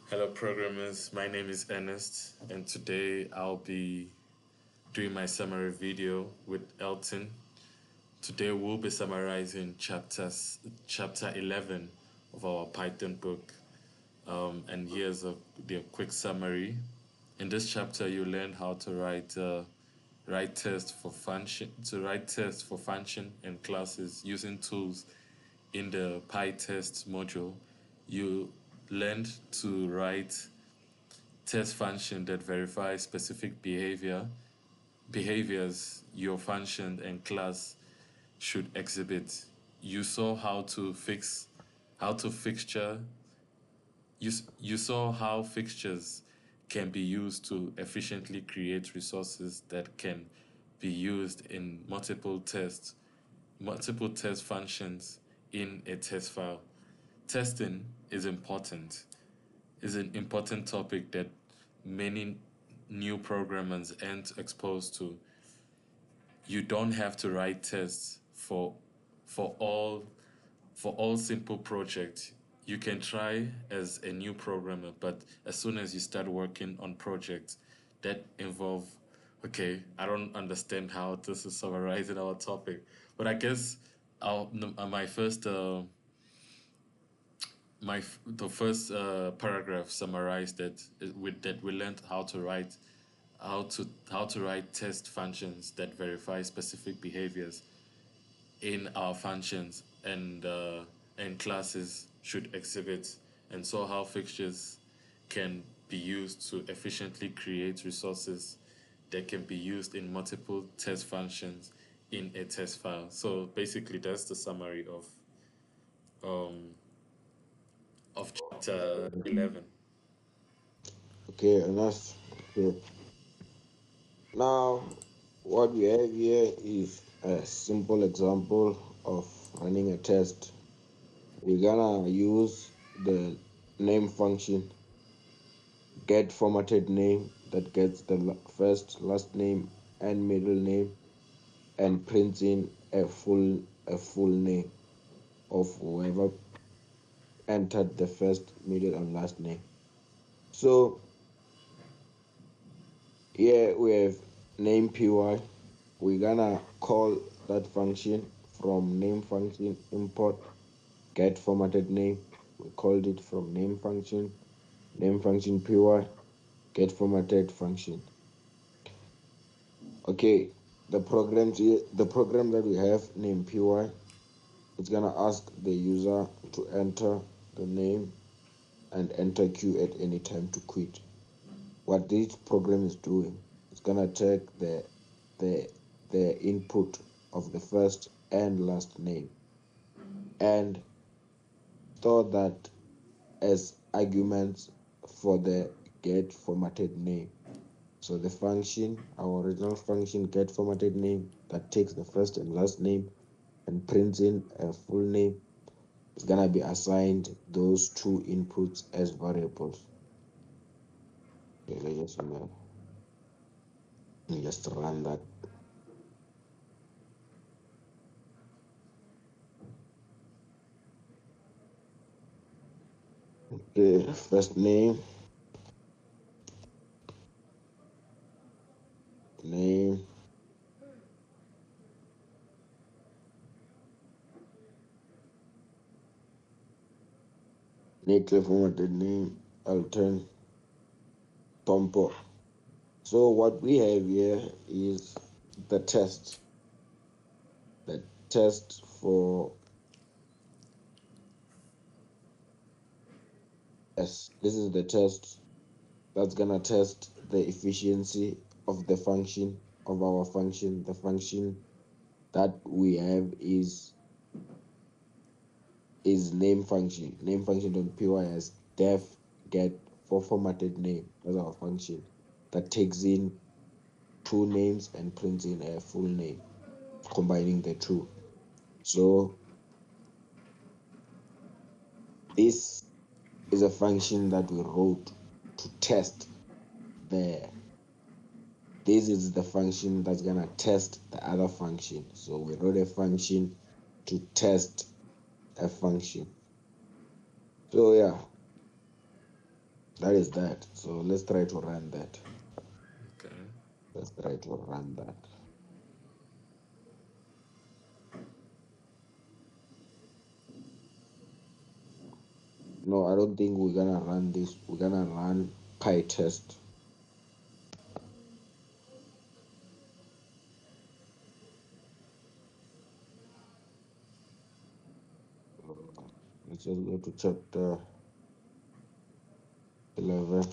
Hello, programmers. My name is Ernest, and today I'll be doing my summary video with Elton. Today we'll be summarizing chapter 11 of our Python book. And here's the quick summary. In this chapter, you learn how to write tests for function and classes using tools in the PyTest module. You learned to write test function that verifies specific behaviors your function and class should exhibit. You saw how to fixture you saw how fixtures can be used to efficiently create resources that can be used in multiple test functions in a test file. Testing is an important topic that many new programmers aren't exposed to. You don't have to write tests for all for all simple projects. You can try as a new programmer, but as soon as you start working on projects that involve, okay, I don't understand how this is summarizing our topic, but I guess my first the first paragraph summarized that we learned how to write test functions that verify specific behaviors in our functions and classes should exhibit, and so how fixtures can be used to efficiently create resources that can be used in multiple test functions in a test file. So basically that's the summary um of chapter 11. Okay, Ernest. Okay. Now, what we have here is a simple example of running a test. We're gonna use the name function get formatted name that gets the first, last name, and middle name, and prints in a full name of whoever entered the first, middle, and last name. So here we have name py. We're gonna call that function from name function import get formatted name. We called it from name function py get formatted function. Okay, the program that we have named py, it's gonna ask the user to enter the name and enter q at any time to quit. What this program is doing, it's gonna take the the input of the first and last name and store that as arguments for the get formatted name. So the function, our original function get formatted name that takes the first and last name and prints in a full name is gonna be assigned those two inputs as variables. Okay, let's just run that. Okay, first name, native formatted name, Elton, Tompo. So what we have here is the test. The test for S. This is the test that's gonna test the efficiency of the function of our function. The function that we have is name function. Name function.py as def get for formatted name. That's our function that takes in two names and prints in a full name, combining the two. So this is a function that we wrote to test the this is the function that's gonna test the other function. So we wrote a function to test a function. So yeah, That is that. So let's try to run that. Okay. Let's try to run that. No, I don't think we're gonna run this. We're gonna run PyTest. Let's just go to chapter 11.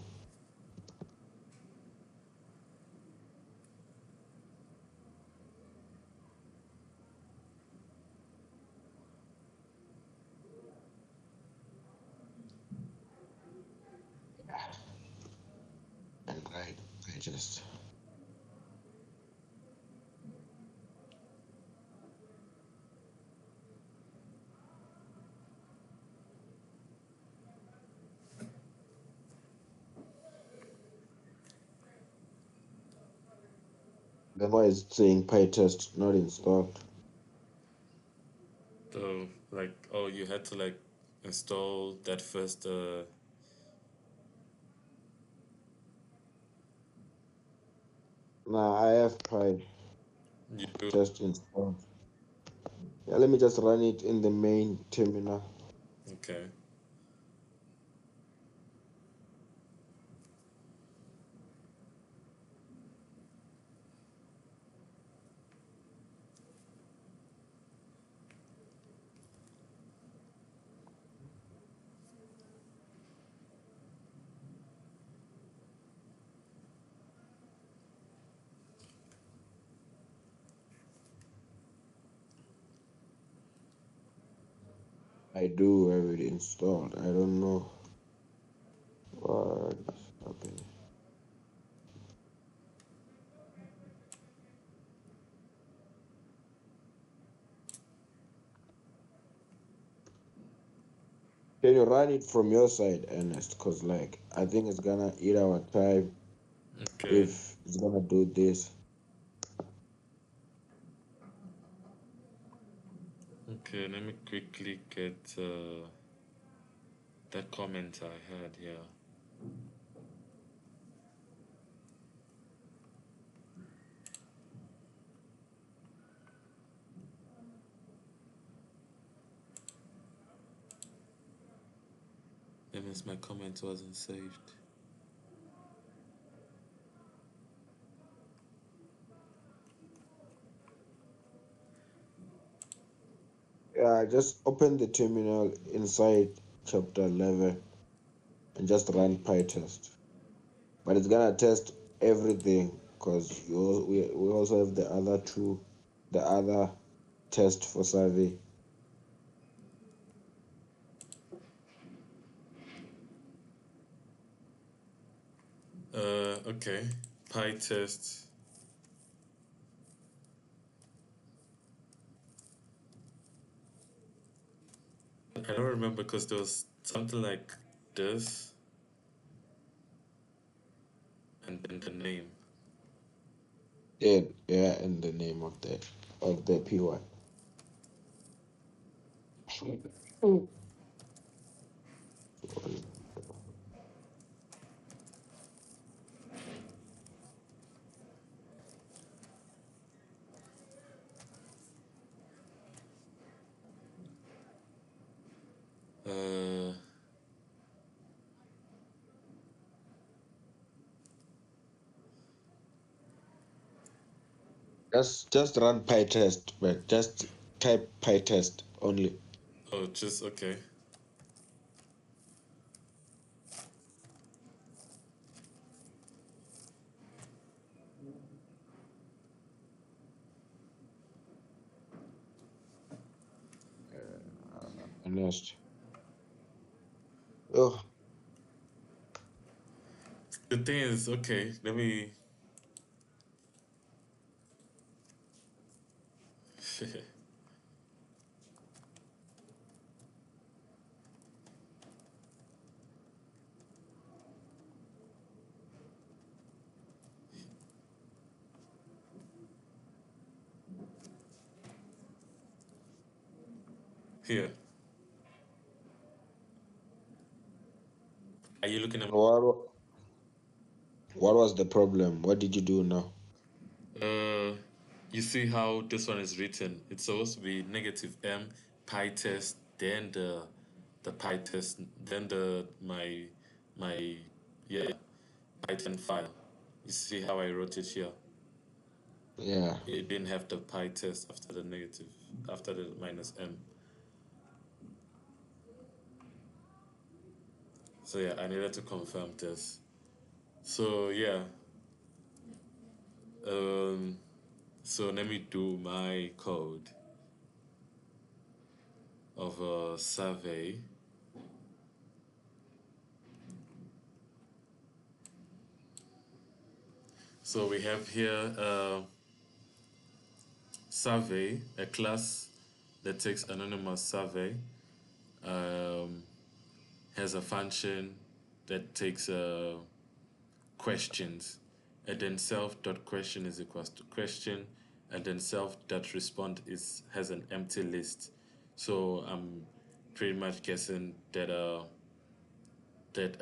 And right, PyTest. Then why is it saying PyTest not installed? So like, oh, you had to like install that first. Nah, I have You do. PyTest installed. Yeah, let me just run it in the main terminal. Okay. I do have it installed. I don't know what is happening. Can you run it from your side, Ernest? Cause like I think it's gonna eat our time Okay. if it's gonna do this. Okay. Let me quickly get that comment I had here. That means my comment wasn't saved. Yeah, just open the terminal inside chapter 11 and just run PyTest. But it's gonna test everything because we also have the other test for survey. Okay. PyTest. I don't remember because there was something like this and then the name. Yeah, yeah, and the name of the PY. Uh, Just run PyTest, but just type PyTest only. oh, just okay. Ernest. Oh, The thing is, okay, let me. Here. Are you looking at? What was the problem? What did you do now? You see how this one is written? It's supposed to be negative m pi test, then the pi test, then my yeah Python file. You see how I wrote it here? Yeah. It didn't have the pi test after the negative, after the minus m. So yeah, I needed to confirm this. So yeah, um, so let me do my code of a survey. So we have here a survey, a class that takes anonymous survey, um, has a function that takes questions, and then self.question is equals to question, and then self.respond is has an empty list. So I'm pretty much guessing that that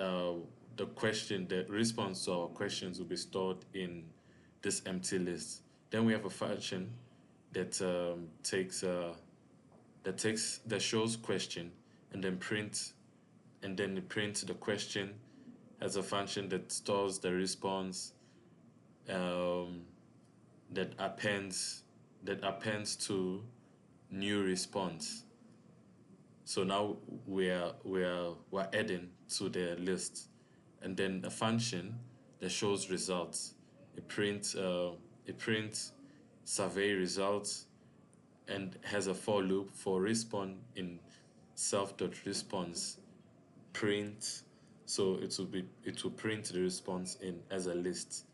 the response to our questions will be stored in this empty list. Then we have a function that that shows question and then print and then it prints the question as a function that stores the response, um, that appends to new response. So now we're adding to the list, and then a function that shows results. It prints survey results and has a for loop for respond in self.response print. So it will print the response in as a list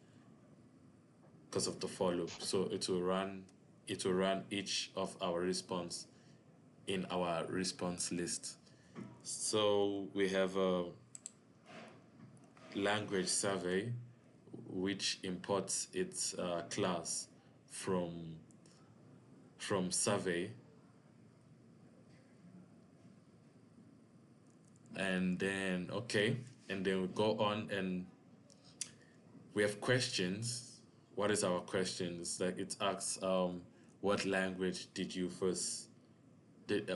because of the for loop. So it will run each of our response in our response list. So we have a language survey which imports its class from survey, and then we go on and we have questions. What is our questions? Like it asks, what language did you first did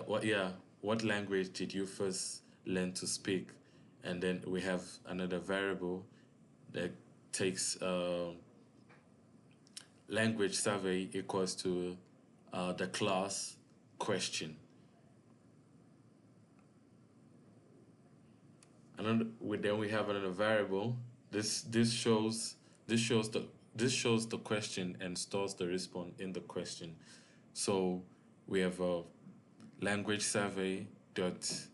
what language did you first learn to speak? And then we have another variable that takes language survey equals to the class question. Then we have another variable. This shows the question and stores the response in the question. So we have a language survey dot.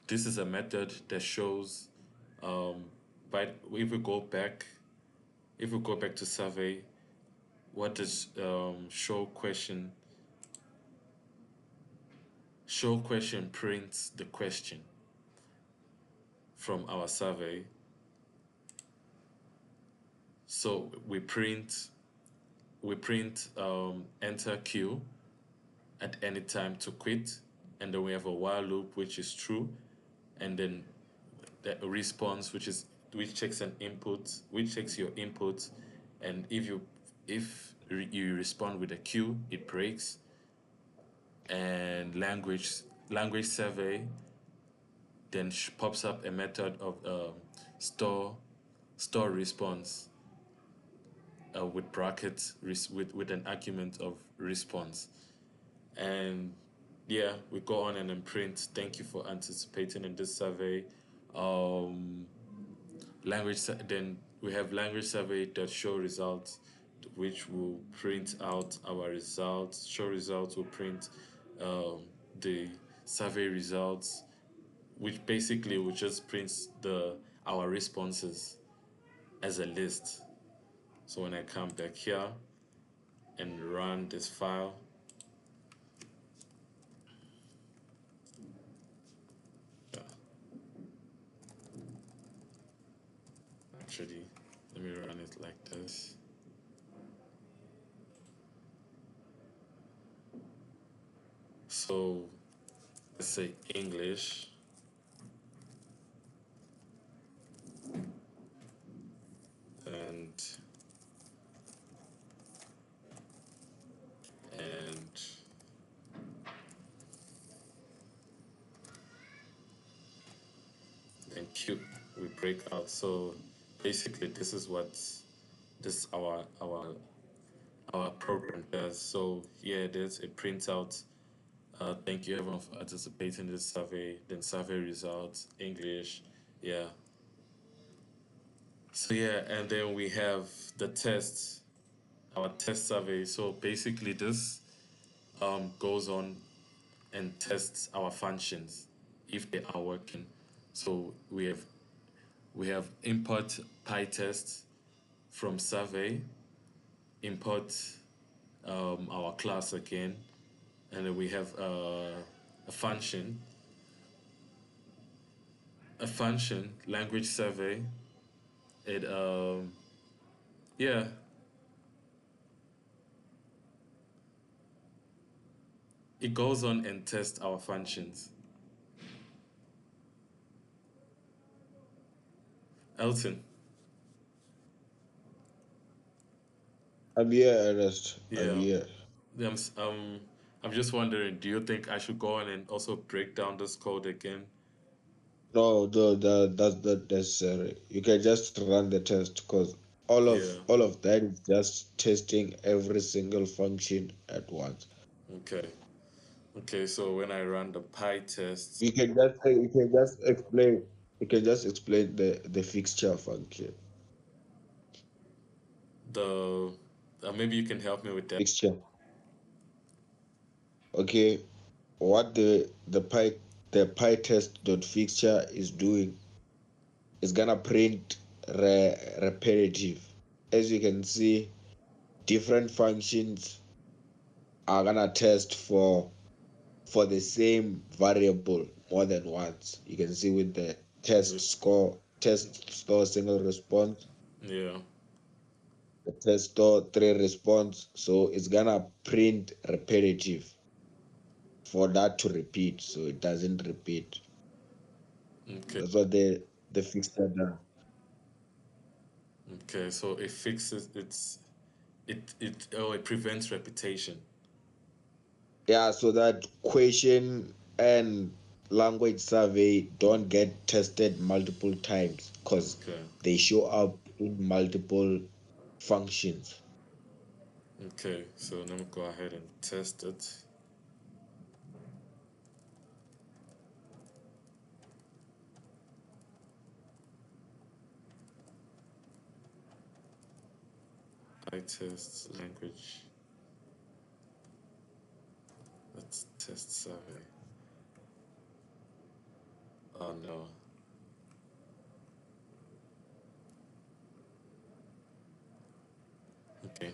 This is a method that shows, but if we go back to survey, what does show question prints the question from our survey. So we print enter q at any time to quit, and then we have a while loop which is true, and then the response which checks your input, and if you respond with a q, it breaks, and language survey then pops up a method of store response with brackets with an argument of response. And yeah, we go on and then print thank you for anticipating in this survey. um then we have language survey that show results, which will print out our results. Show results will print the survey results, which basically will just print our responses as a list. So when I come back here and run this file, yeah, actually, let me run it like this. So let's say English. cube we break out. So basically, this is what this our program does. So here it is. It prints out. Thank you everyone for participating in this survey. Then survey results, English, yeah. So yeah, and then we have the tests, our test survey. So basically, this goes on and tests our functions if they are working. So we have import PyTest from survey, import our class again, and then we have a function, language survey. It yeah, it goes on and tests our functions. Elton, I'm here, Ernest. I'm yeah, here. I'm s- um I'm just wondering, do you think I should go on and also break down this code again? No, that's not necessary. You can just run the test because Yeah. all of that is just testing every single function at once. Okay. Okay. So when I run the PyTest, You can just explain the fixture function. the maybe you can help me with that. Fixture. Okay. What the py test dot fixture is doing is gonna print repetitive. As you can see, different functions are gonna test for the same variable more than once. You can see with the test store single response, Yeah. the test store three response. So it's gonna print repetitive for that to repeat, so it doesn't repeat. Okay. That's what the fixture does. Okay. So it fixes it prevents repetition. Yeah, so that question and language survey don't get tested multiple times because Okay. they show up in multiple functions. Okay. So let me go ahead and test it. PyTest language. Let's test survey. Oh no. Okay.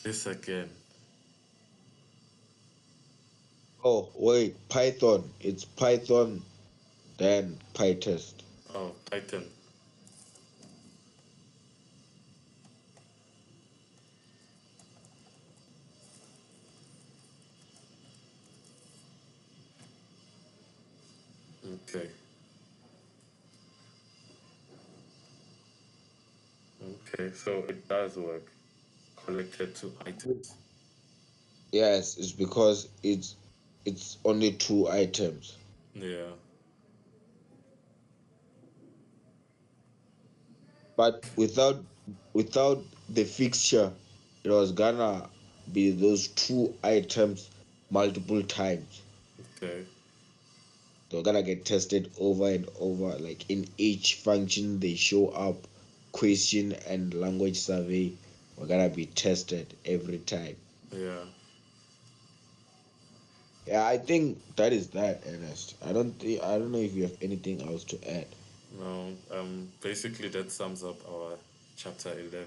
This again. Oh, wait, Python. It's Python, then PyTest. Oh, Python. Okay. Okay. So it does work. Collected two items. Yes, it's because it's only two items. Yeah. But without the fixture, it was gonna be those two items multiple times. Okay. They're gonna get tested over and over. Like in each function they show up, question and language survey are gonna be tested every time. Yeah. Yeah, I think that is that, Ernest. I don't know if you have anything else to add. No. basically that sums up our chapter 11.